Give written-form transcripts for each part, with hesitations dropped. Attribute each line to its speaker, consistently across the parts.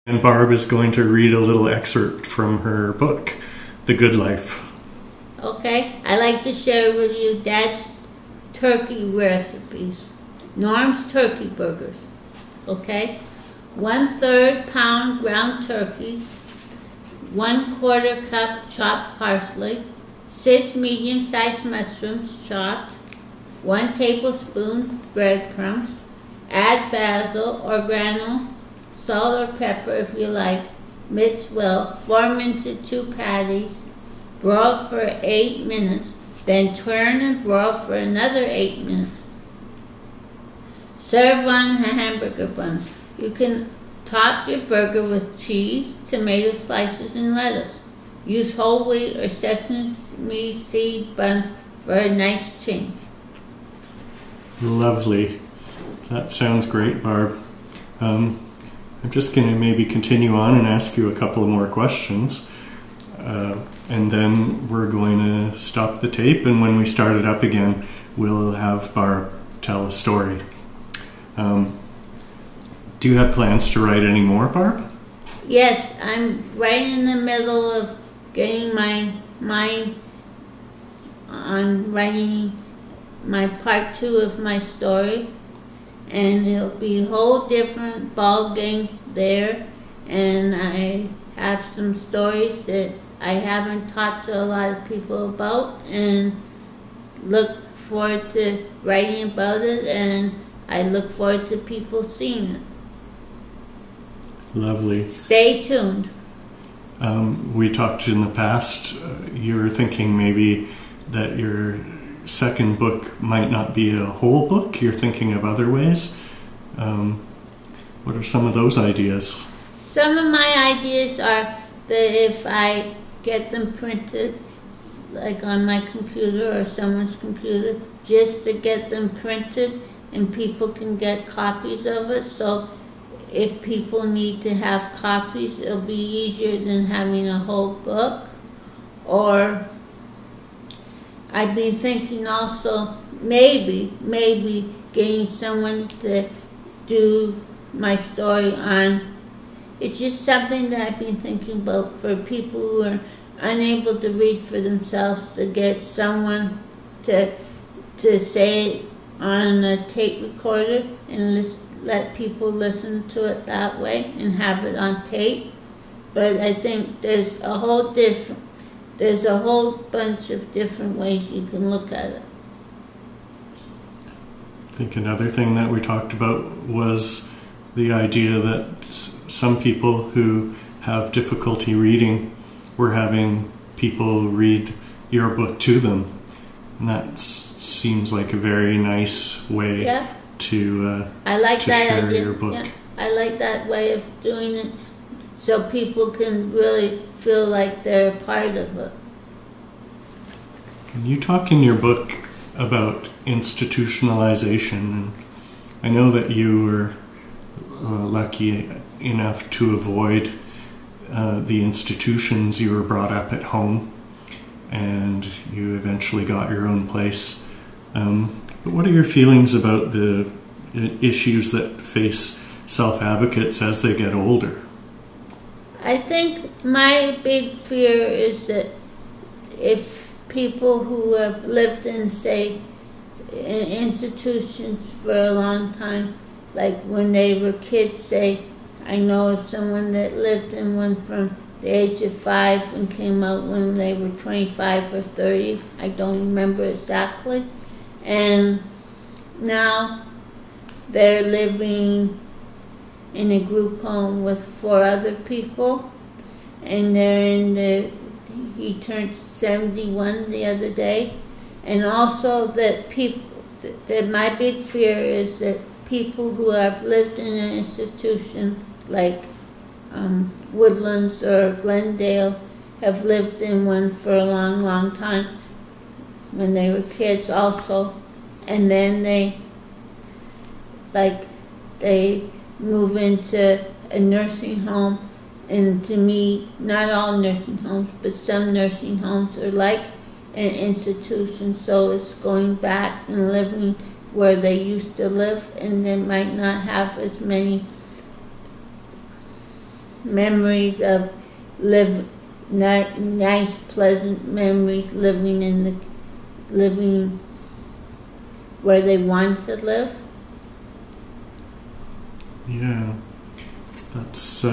Speaker 1: And Barb is going to read a little excerpt from her book, The Goode Life.
Speaker 2: Okay, I like to share with you Dad's turkey recipes. Norm's turkey burgers. Okay, 1/3 pound ground turkey, 1/4 cup chopped parsley, 6 medium-sized mushrooms chopped, 1 tablespoon breadcrumbs, add basil or granule, salt or pepper if you like, mix well, form into 2 patties, broil for 8 minutes, then turn and broil for another 8 minutes. Serve on hamburger buns. You can top your burger with cheese, tomato slices, and lettuce. Use whole wheat or sesame seed buns for a nice change.
Speaker 1: Lovely. That sounds great, Barb. I'm just going to maybe continue on and ask you a couple of more questions. And then we're going to stop the tape, and when we start it up again, we'll have Barb tell a story. Do you have plans to write any more, Barb?
Speaker 2: Yes, I'm right in the middle of getting my mind on writing my part 2 of my story, and it'll be a whole different ball game there, and I have some stories that I haven't talked to a lot of people about, and look forward to writing about it, and I look forward to people seeing it.
Speaker 1: Lovely.
Speaker 2: Stay tuned.
Speaker 1: We talked in the past, you were thinking maybe that your second book might not be a whole book. You're thinking of other ways. What are some of those ideas?
Speaker 2: Some of my ideas are that if I get them printed, like on my computer or someone's computer, just to get them printed and people can get copies of it. So if people need to have copies, it'll be easier than having a whole book. Or I've been thinking also maybe getting someone to do my story on. It's just something that I've been thinking about for people who are unable to read for themselves, to get someone to say it on a tape recorder and let people listen to it that way and have it on tape. But I think there's a whole bunch of different ways you can look at it.
Speaker 1: I think another thing that we talked about was the idea that some people who have difficulty reading, we're having people read your book to them. And that seems like a very nice way to
Speaker 2: I like that
Speaker 1: share
Speaker 2: idea.
Speaker 1: your book.
Speaker 2: Yeah, I like that way of doing it, so people can really feel like they're a part of it.
Speaker 1: You talk in your book about institutionalization, and I know that you were lucky enough to avoid the institutions. You were brought up at home, and you eventually got your own place. But what are your feelings about the issues that face self-advocates as they get older?
Speaker 2: I think my big fear is that if people who have lived in, say, in institutions for a long time, like when they were kids, say, I know of someone that lived in one from the age of 5 and came out when they were 25 or 30. I don't remember exactly. And now they're living in a group home with 4 other people, and he turned 71 the other day. And also that my big fear is that people who have lived in an institution like Woodlands or Glendale have lived in one for a long, long time when they were kids also, and then they move into a nursing home. And to me, not all nursing homes, but some nursing homes are like an institution, so it's going back and living where they used to live, and they might not have as many memories of nice, pleasant memories living where they wanted to live.
Speaker 1: Yeah, that's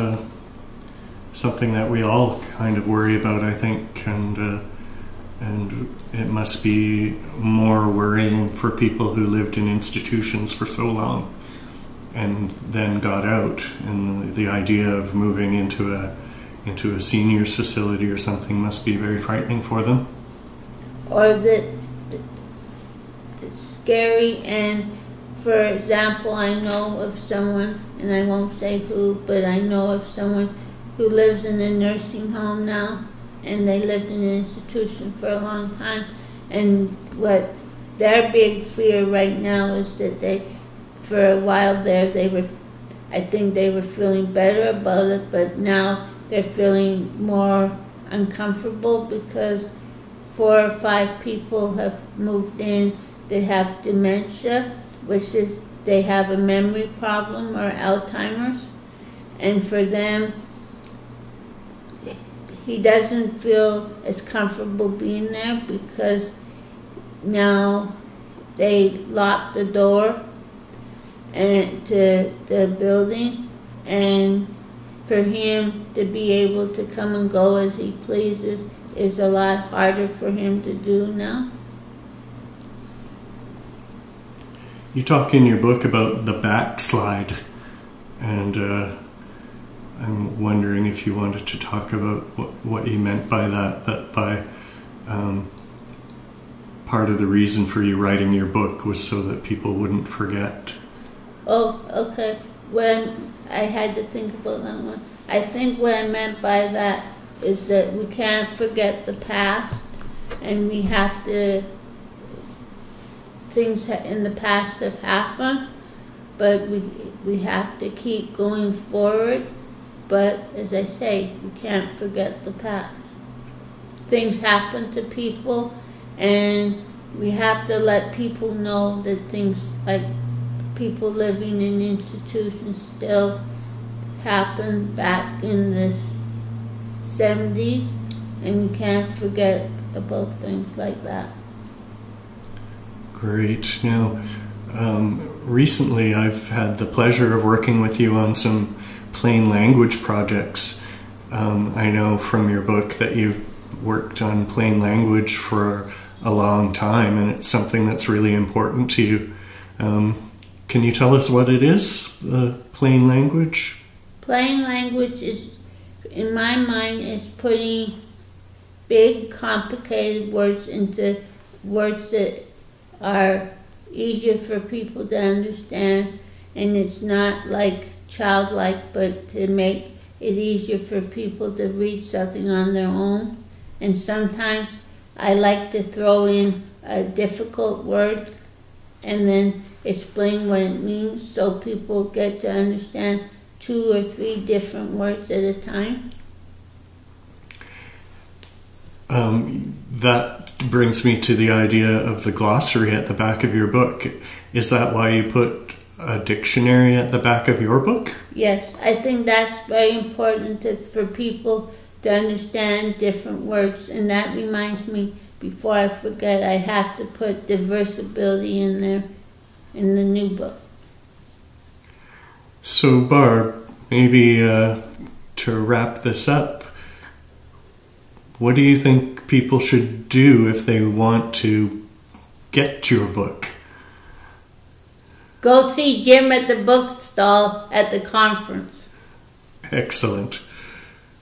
Speaker 1: something that we all kind of worry about, I think, and it must be more worrying for people who lived in institutions for so long and then got out, and the idea of moving into a seniors facility or something must be very frightening for them.
Speaker 2: Or that it's scary. And for example, I know of someone, and I won't say who, but I know of someone who lives in a nursing home now, and they lived in an institution for a long time, and what their big fear right now is that for a while there, I think they were feeling better about it, but now they're feeling more uncomfortable because 4 or 5 people have moved in. They have dementia, which is they have a memory problem or Alzheimer's, and for them, he doesn't feel as comfortable being there because now they lock the door to the building, and for him to be able to come and go as he pleases is a lot harder for him to do now.
Speaker 1: You talk in your book about the backslide, and I'm wondering if you wanted to talk about what you meant by that by part of the reason for you writing your book was so that people wouldn't forget.
Speaker 2: Oh, okay. When I had to think about that one. I think what I meant by that is that we can't forget the past, and we have to, things in the past have happened, but we have to keep going forward. But as I say, we can't forget the past. Things happen to people, and we have to let people know that things like people living in institutions still happened back in the 70s, and we can't forget about things like that.
Speaker 1: Great. Now, recently I've had the pleasure of working with you on some plain language projects. I know from your book that you've worked on plain language for a long time, and it's something that's really important to you. Can you tell us what it is, plain language?
Speaker 2: Plain language is, in my mind, is putting big, complicated words into words that are easier for people to understand, and it's not like childlike, but to make it easier for people to read something on their own. And sometimes I like to throw in a difficult word and then explain what it means so people get to understand 2 or 3 different words at a time.
Speaker 1: That brings me to the idea of the glossary at the back of your book. Is that why you put a dictionary at the back of your book?
Speaker 2: Yes, I think that's very important for people to understand different words. And that reminds me, before I forget, I have to put diversibility in there in the new book.
Speaker 1: So Barb, maybe to wrap this up, what do you think people should do if they want to get your book?
Speaker 2: Go see Jim at the bookstall at the conference.
Speaker 1: Excellent.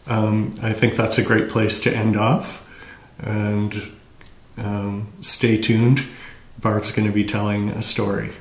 Speaker 1: I think that's a great place to end off. And stay tuned. Barb's going to be telling a story.